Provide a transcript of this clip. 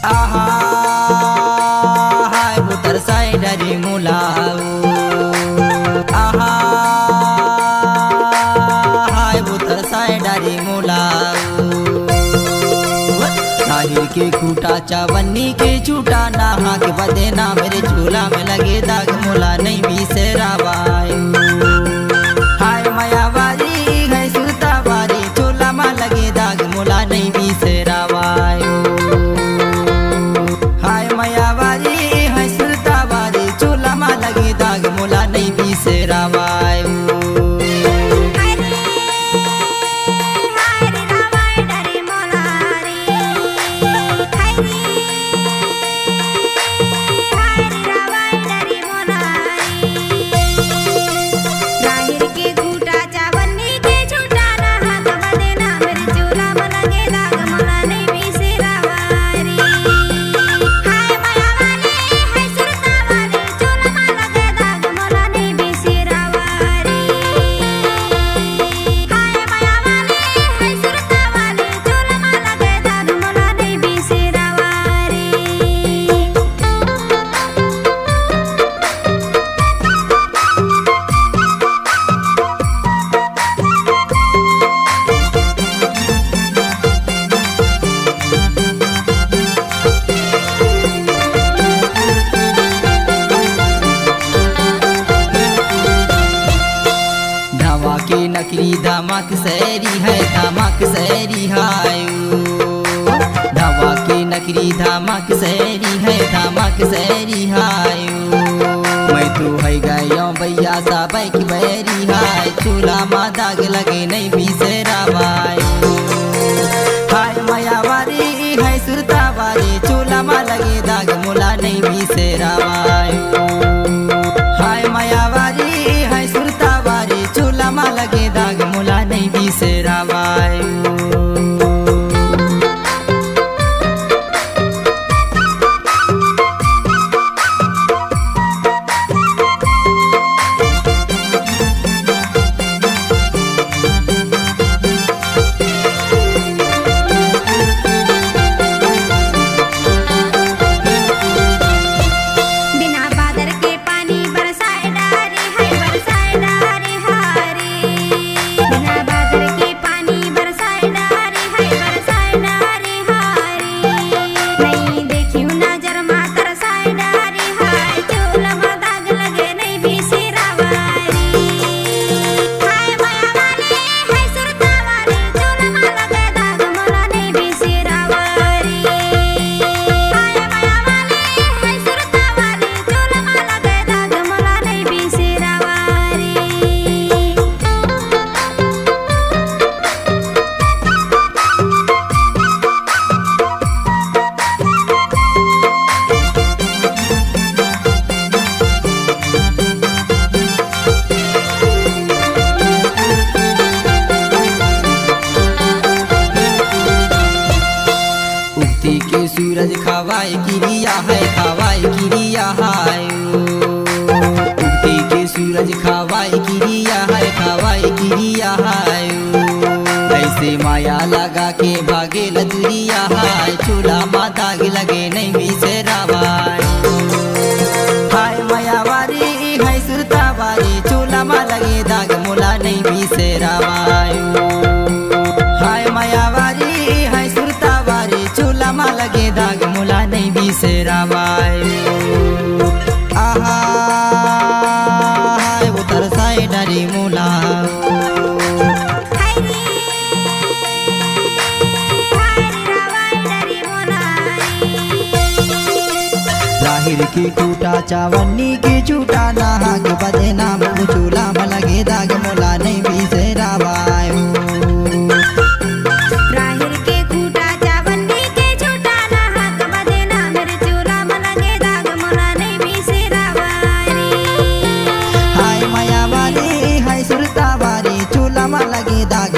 आहा हाय बुतर साइडरी मुलाऊ आहा हाय बुतर साइडरी मुलाऊ ताहिर के खूटा चावन्नी के झूठा नहा के बदे ना मेरे झूला में लगे दाग मुला नहीं भी से रावायू हाय मायावारी है सुरता वारी झूला में लगे दाग मुला नहीं भी से रावायू हाय मायावारी है सुरता वारी झूला में लगे दाग मुला नहीं भी से रावायू नकली धमक सैरी है धमक सैरी हायू धवा की नकली धमक सैरी है धमक सैरी हायू मैं तू है गयो भैया सब की बैरी हाय चूल्हा में दाग लगे नहीं भी से रावायू हाय मायावारी है सुरता वारी चूल्हा में लगे दाग मुला नहीं भी से रावायू हाय मायावारी है सुरता वारी चूल्हा में लगे दाग मुला नहीं भी से रावायू के सूरज खवाई किरिया है खवाई किरिया है उगती के सूरज खवाई किरिया है खवाई किरिया है ऐसे माया लगा के भागे लदुरिया है चूल्हा में दाग लगे नहीं भी से रावायू हाय मायावारी है सुरता वारी चूल्हा में लगे दाग मुला नहीं भी से रावायू हाय मायावारी है सुरता वारी चूल्हा में लगे दाग मुला नहीं भी से रावायू आहा हाय उतर साइडरी मुलाऊ ताहिर की खूटा चावन्नी की झूठा नहा के बदे नाम चूल्हा में लगे दाग मुला नहीं भी से रावायू लगे दाग